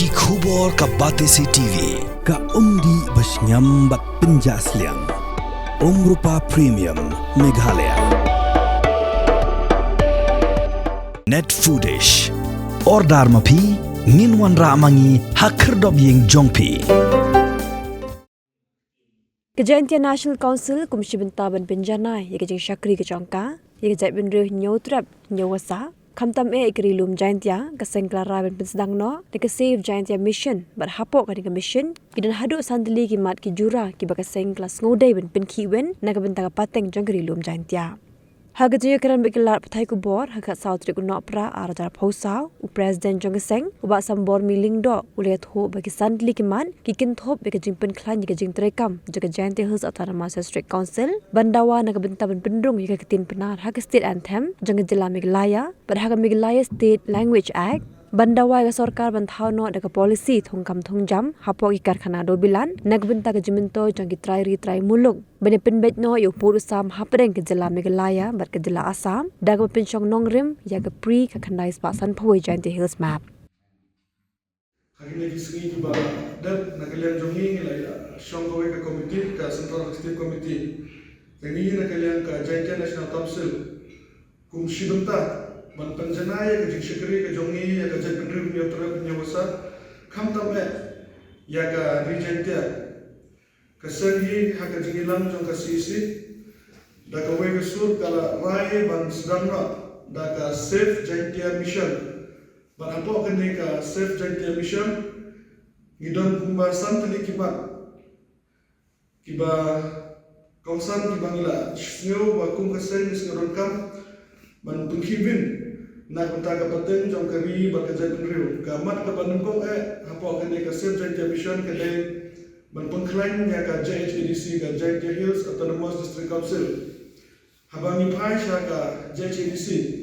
Ki khubor ka Batesi TV. Ka umdi basnyam bak penjaslian. Rupa Premium Meghalaya. Net Foodish. Ordar mapi nginwan ramangi hakerdob yeng jongpi. Kerja International Council Komisi Bentaban Penjana ya kerja Syakri kecongka ya kerja benrih nyotrap nyawasa kamtam ikrilum Jaintia kaseng Clara ben pensedang no de save Jaintia mission berhapok ka mission kidan haduk sandali kimat ki jura ki bakaseng kelas ngodai ben penkiwen na kabentaka pateng jongrilum Jaintia. Haga jaya keran bekilar patai kubor haga sautri kunok pra arajar pausau u Presiden Jongeseng ubak sambor miling do ulihat ho bagi sandli kiman kikin thop bagi jingpen klan jika jing terekam jaga Jaintia Hills Autonomous District Council bandawa naga bentaban pendrung jika ketin penar haga state anthem jangga jela Meghalaya pada haga Meghalaya State Language Act bandawa ga sarkar bantau no daga polisi thongkam thongjam hapok ikar khana do bilan nagbenta ga jiminto janggi trai muluk bane penbet no yo puru sam hapreng ke jela Meghalaya bar ke jela Assam daga penchong nongrim ya ga pri ka khandai spasan phoi Jaintia Hills map Hari ini sengi juga dan nakalian jongi nilai shongkowe ke komiti ke Central Executive Committee. Tengi nakalian ke Jaintia National Council kum shibenta ban penjana ya ke Syakri ke jongi ya ke Jaintia Nyotra Nyawasa kam tambe ya ke Jaintia ke sengi ha ke jingilang jong ke sisi da ke we sur kala rai ban sedangna da ke Save Jaintia Mission. Barapo kene ka Save Jaintia Mission ngidon kumba santali kiba kongsan kibangila snyo wa kum kaseng snyo kam ban pengkibin na kunta ka pateng jong kari ba ka jadriu ka mat ka banungkong hapo kene ka Save Jaintia Mission kene ban pengklaim ya ka JHADC ka Jaintia Hills Autonomous District Council habangi phai sha ka JHADC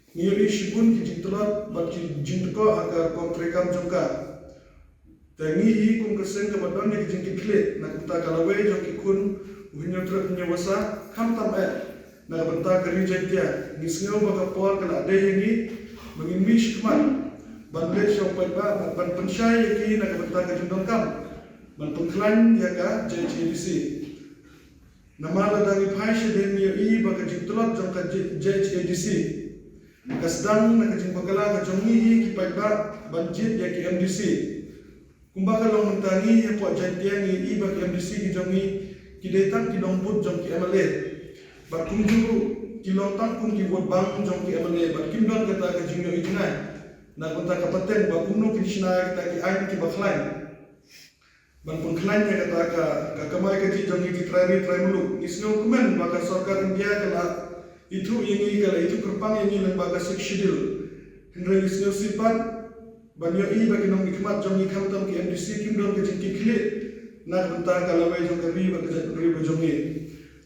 Niyori shibun ki jintolot bat ki jintko agar kontrekam jongka. Tangi hi kum keseng kabadon ki jingki kle na kumta kalawe jong ki kun uhinyotra nyawasa kam tam na benta kari Jaintia nisngau baka por kala ade yangi mangin mish kman ban le shong pai ba ban pensyai ki na benta ka jindong kam ban pengklan ya ka JHADC. Nama ladangi phai sheden niyori baka jintolot jong ka JHADC. Kasdang na kajing pagkala kajongi ki pagba banjit ya ki MDC kumbaga long mentangi ya po Jaintia ni iba ki MDC ki jongi ki detang ki dongput jong ki MLA bat kumjuru ki lotang kum ki wot bang jong ki MLA bat kimdon kata kajing yo ijnai na konta kapaten ba kumno ki sina kita ki ain ki bakhlain ban pengklain ya kata ka kamai kaji jongi ki trai muluk isno kumen maka sarkar India kala itu ini kalau itu kerpang ini lembaga seksidil Hendra Isnyo Sipat banyo i bagi nong nikmat jong ikam tam ki MDC kim don ke jingki klik nak bentang kalau wei jong kari bagi jat kari bajongi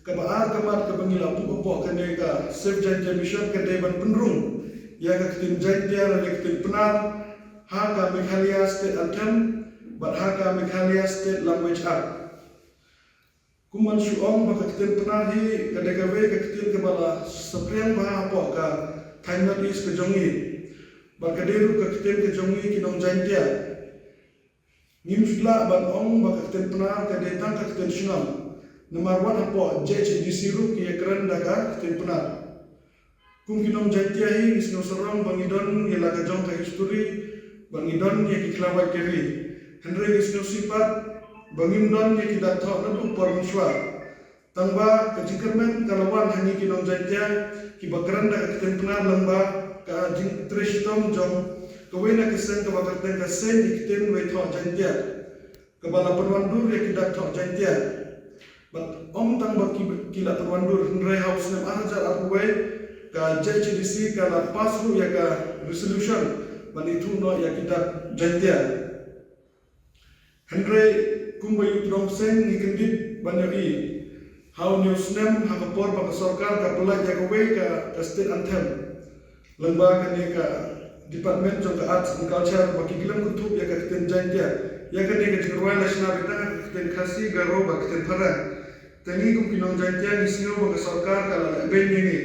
kebaar kemat kebangila pupuk kene ka Save Jaintia Mission kene ban penrung ya ka ketin Jaintia dan ketin penar ha ka Meghalaya State Anthem bat ha ka Meghalaya State Language Act kuman syuong baka ketin penahi kadagawe ka ketin kebala sepriang baha apa ka Thailand is ke jongi baka deru ka ketin ke jongi kinong Jaintia ngim sudla ban ong baka ketin penah ka detang ka ketin syungam nomor 1 apa JHADC ru ki ekran daga ketin penah kum kinong Jaintia hi isno serong bangidon yela ka jong ka history bangidon ye ki klawai keri hendre isno sifat bangimdon ye kita thok na bu pormshwa tangba kajikermen kalawan hangi kinong Jaintia ki bakran da ketin penar lamba ka jing trishtom jong kawena kesen ka bakarten ka sen ikten we thok Jaintia kabala perwandur ye kita thok Jaintia bat om tangba kila perwandur hendrai house nem ahajar arway ka JHADC kala pasru ya ka resolution ban itu no ya kita Jaintia hendrai kumbayu tromseng ni kendit banyoi how newsnem hakapor baka sarkar ka pelaj ya kawe ka state anthem lembaga ni ka department jong ka arts and culture baki gilam kutub ya ka ketin Jaintia ya ka ni ka jirwai national beta ka ketin khasi garo baka ketin phara tani kum kinong Jaintia ni sino baka sarkar ka la ben ni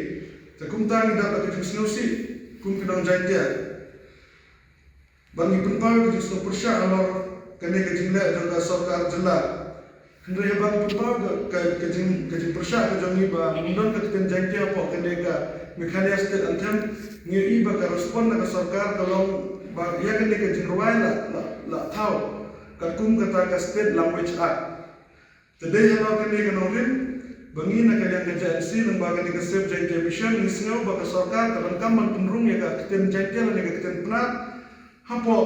takum tang da baka jing sino si kum kinong Jaintia Bangi penpau ke jisno persya alor kene ke jingle jangka sarkar jela. Hendra bangi penpau ke jing persya ke jangi ba mundon ke ten jangki apa kene ka Meghalaya State Anthem ngi iba ka respon na sarkar kalong ba ya kene ke jing ruai la tau ka kum kata ka State Language Act. Today hello kene ke norin bangi na kalian ke JNC lembaga ni ke Save Jangki Mission ni singau ba ka sarkar ka kamman penrung ya ka ten jangki la ni ka ten penat hapo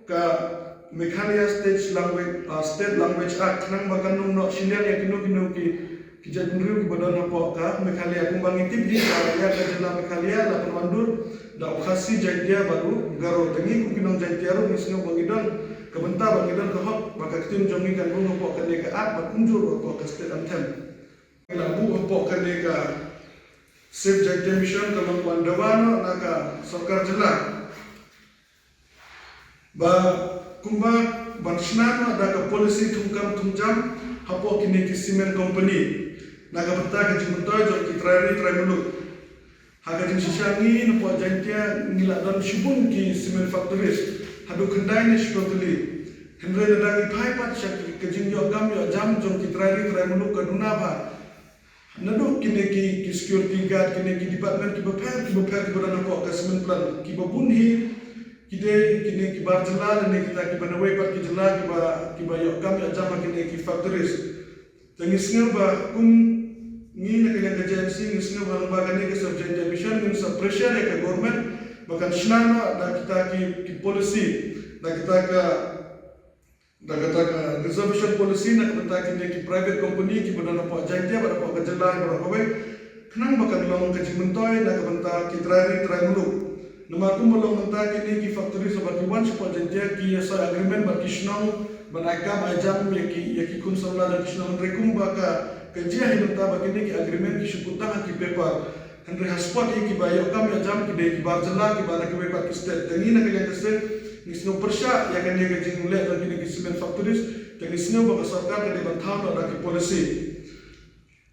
ka Meghalaya State Language Act nang bakan nung no sinian ya kinu ki jadunriu ki badan hapo ka Meghalaya kumbang itip di ya ka jela Meghalaya la penwandur da ukhasi jaitia baru garo tengi ku kinong jaitiaru misno bangidon ka benta bangidon ka hop baka kitim jongi kan bung hapo ka ne ka at bakunjur hapo ka State Anthem ila bu hapo ka ne ka Save Jaitia Mission ka mangwandawano na ka sarkar jela ba kumba bansnano daga policy tungkam tungjam hapo kini ki cement company naga bata ka jimuntoy jo ki trai mulut haga jin shishangi no po jantia ngila don shibun ki cement factories hadu kendai ne shpotuli hendre na dagi phai pat shak ki jin yo jam jo ki trai mulut ka dunaba nadu kini ki security guard kini ki department ki bapher ki badana po ka cement plant ki babunhi kini kibar jela ni kita kibar nawe pat ki jela kiba yok kam ya jama kini ki factories tengisnya ba kum ni na kaya JNC ngisnya ba lembaga ni ke Save Jaitia Mission ni sa pressure ya ke government bahkan shnano da kita ki policy da kita ka reservation policy na kita kini ki private company ki badana po Jaitia ba po ka jela ba ko kenang bahkan long ke jimentoy na ka banta ki trai muluk nama aku belum mentah kini ki factory sebagai one support jantia ki asa agreement bagi snong banakam ajam ki kun samla dan snong rekum baka kejia hinta bagi ni ki agreement ki syukutang ki paper andre haspot ki bayo kam ajam ki de ki barjala ki bana ki paper ki state tengi na kalian state ni sno persya ya kan dia ke jingule dan kini ki cement factories tengi sno baka sarkar ke de bantau na ki policy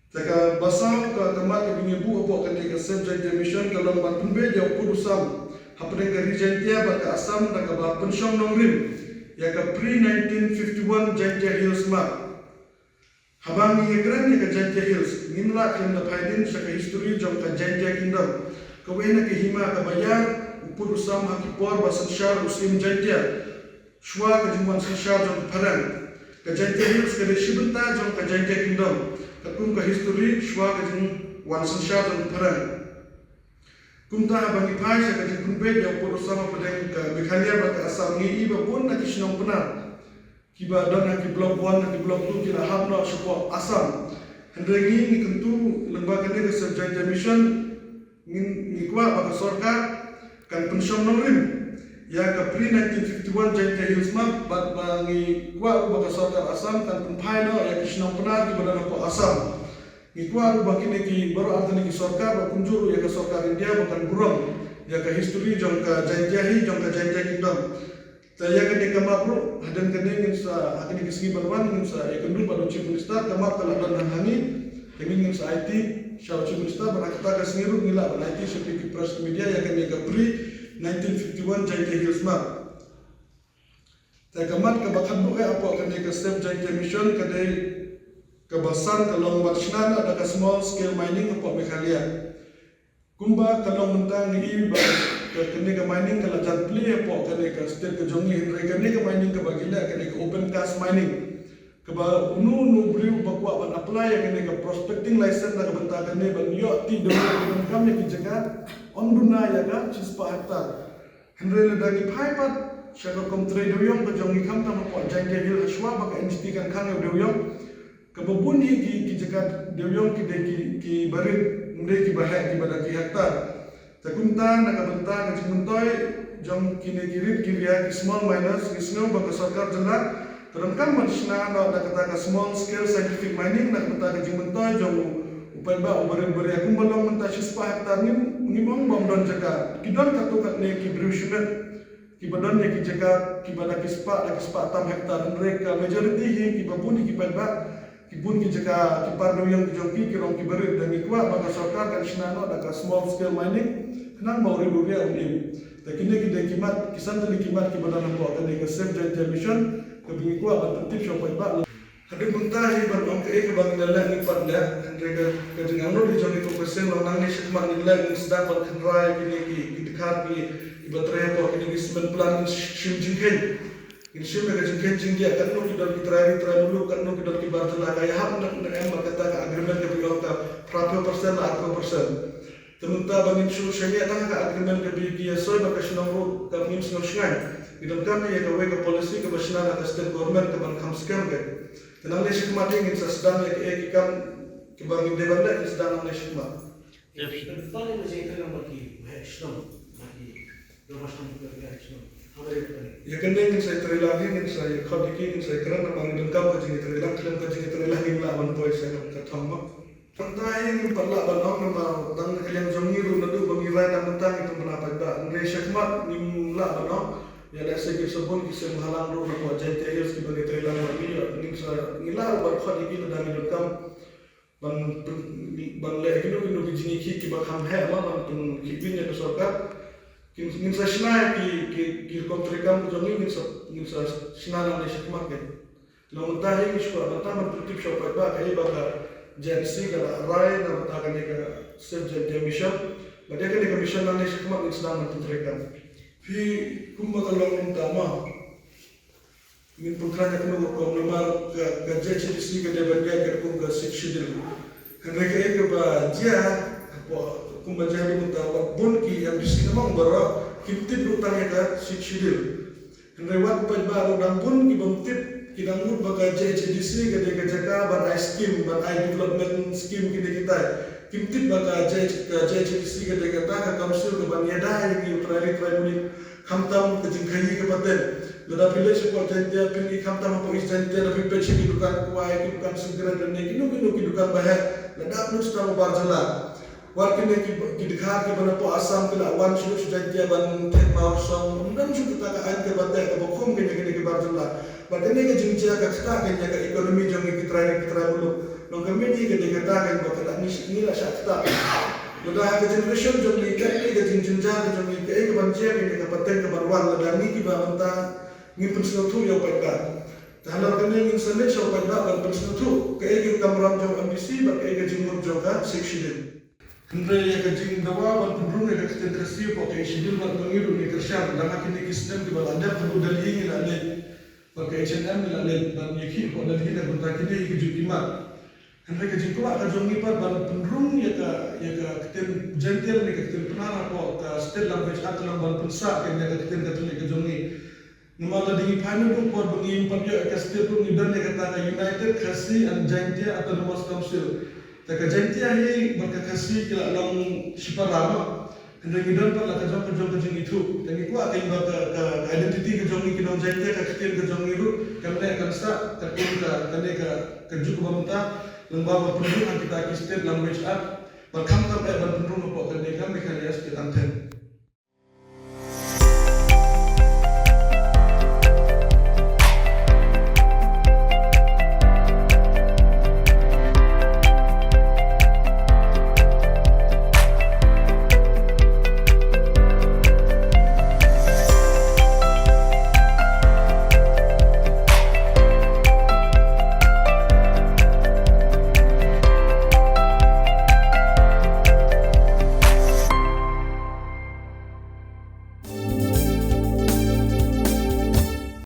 Taka basau ka tempat ke bingi bu apa kan dia Save Jaitia Mission kalau ban be jauh pudusam hapre ka Jaitia baka asam da ka ba pensyong nongrim ya ka pre 1951 Jaitia Hills map habang ni ekran ya ka Jaitia Hills ngimla kan da phaidin sa ka history jong ka Jaitia Kingdom ka wena ke hima ka bayar pudusam hakipor basan shar usim Jaitia shwa ka jingwan shar jong pharan ka Jaitia Hills ka shibunta jong ka Jaitia Kingdom katung ka history shwa ka jing wansan shar jong pharan kumta bangi phai sa kajing kumpe ya por sama pedeng ka Meghalaya ba ka asam ngi iba pun na kisnong pena kiba don na ki blok 1 na ki blok 2 kila habno support asam hendrengi ni kentu lembaga ni Save Jaitia Mission ni kwa ba ka sarkar kan pensyong nongrim ya ka pre 1951 Jaitia Hills map ba bangi kwa ba ka sarkar asam kan penphai no ya kisnong pena ki badan ko asam Ikuar bakine ki baru artani ki sarkar ba kunjuru ya ka sarkar India bakan burang ya ka history jong ka Jaitia Kingdom ta ya ka de kamapro hadan ka ngin sa akini ki sigi balwan ngin sa ya kendu ba chief minister kamap kala ban hangi ngin sa IT shaw chief minister ba kata ka singiru ngila ba IT seperti ki press media ya ka pre 1951 Jaitia Hills map ta kamat ka bakan bu apa ka ka Save Jaitia Mission ka de kebasan kalau batsnan ada ka small scale mining apa Meghalaya kumba kalau mentang ni ba kene ka mining kala jatpli apa kene ka state ka jongli kene ka mining ka bagila kene ka open cast mining ka ba nu briu ba kwa ban apply kene ka prospecting license da banta kene ban yo ti do ban kam ya ki jaga onduna ya ka chispa hektar hendrele dagi phaipat shaka kom trade doyong ka jongi kam ta ma Jaitia Hill aswa ba ka entity kan khang doyong kababuni ki jagat dewyong ki barit mde ki bahak ki bada ki hektar takunta nakabanta ka jimuntoy jong kine kirit ki ria ki small miners ki snow ba ka sarkar jela terangkan manisna na kata ka small scale scientific mining nakabanta ka jimuntoy jong upan ba ubarin bari akung balong menta sispa hektar ni mong bom don jaga kidon katukat ne ki brushimet ki badan ne ki jaga ki bada ki spa tam hektar mereka majority hi ki babuni ki ba kibun ki jaka ki pardo yang jongki ki rong ki berit dan ikwa baka sarkar kan sinano ada ka small scale mining kenang mau ribu dia unim Kini kita kimat kisan tadi kimat kita nampak kan ke save the mission ke bingi kuat ban tip shop ba ada muntahi ban om ke bang dalam ni pada mereka ke dengan lo di joni ko persen lo nang ni shikmat ni la ni sedang ban kenrai kini ki dekat ki baterai ko kini semen plan shim jingken in shim ka jingken jingdia kan lo kita try dulu kan lo kita bartela kaya hak nak em kata agreement ke pilota berapa persen lah 1%. Temunta bangin syariah tang ka agreement ke biya soy ba kashnamro ka min sno shngai idam kami ya ka wega policy ka bashna ka state government ka ban kham scam ke tenang le shikma ding in sasdan ya ke kam ke bangin debanda isdan le shikma ya fitani mujhe iतना बाकी है श्रम बाकी व्यवस्था कर श्रम हमारे ya kende in sai trela hin in sai khadiki in sai kran bangin dam kam ka jing trela klan ka jing trela hin la ban boy sai ka thangma Pantai ini perlu banyak nama dan kalian jongiru nadu bangirai dan tentang itu menapa dah. Nre syakmat nimla banyak. Ya lese kisabun kisah menghalang roh nak wajah terus di bagi telan lagi. Ning sa ngilar berkhad ini dan hidup kam. Ban le kinu bijini ki bakam he ma ban tun kibinya ke sorkat. Ning sa shnai ki kontrikam jongi ning sa shnai le syakmat ke. Lamun tahi miswa batang bertip syopat ba kai bakar Jansi kalau rai dan takkan dia save the mission, dia kan dia mission nanti semua sedang menentukan. Fi kumba kalau utama, min putranya kena berkom nomor ke JCDC ke dia bagian ke kumba schedule. Kerana ke ba dia apa kumba jadi utama bunki yang di sini memang baru kita berutangnya ke schedule. Kerana waktu baru dan bunki bentip Kinanggut baka JCDC kada kajaka ban ice scheme ban I development scheme kita kimtip baka JCDC kada kata ka council ke ban yada yang utrai muni khamtam ke jingkai ke paten lada village ko jantia pini khamtam ko jantia da pipet ki dukan kuai ki dukan segera dan ki dukan bahaya lada plus tamu barjala warkine ki dikhar ki bana po asam kila wan shuru jantia ban tek mau song dan shu kita ka an ke paten ke bokum ke barjala Padahal ni jingja kat setakan jaga ekonomi jangan kita bulu. Nong kami ni kita katakan bahawa tak ni lah syakta. Sudah ke generation jangan ikat ni ke jingja jangan ikat ke banjir ni ke paten ke barwan ladang ni kita banta ni pensel tu yang baiklah. Tahalah kami ingin selit so baiklah dan pensel tu ke ikut kameram jauh ambisi bak ikut jingmur jauh kan seksiden. Henry yang kejing dawa ban pendrung yang kita tersiap pakai sidil ban mengiru ni kersyam dan kini kisnem di balanda perlu dalih ni lah Pakai H&M ni lalu dan yakini pada kita bertakini ikut jimat. Henry kejing kuat kajong ipat ban pendrung ya ka ketin gentle ni ketin penara ko ka state language atau ban pensa ke ya ketin ketin kajong ni. Nama ladingi panel pun ko bengi impat ya ka state pun ni dan kata United Khasi and Jaintia Autonomous Council. Tak Jaintia ni berkasi kila long siparama. Henry gidan par la kajong itu. Tangi kuat kain ba ka identity kajong ni kinong Jaintia ka ketin kajong ni ru kamne kan sa takun ka kane ka kaju ko bamta lembaga penduduk kita state language act berkam ban penduduk po kane ka mekanias kita anten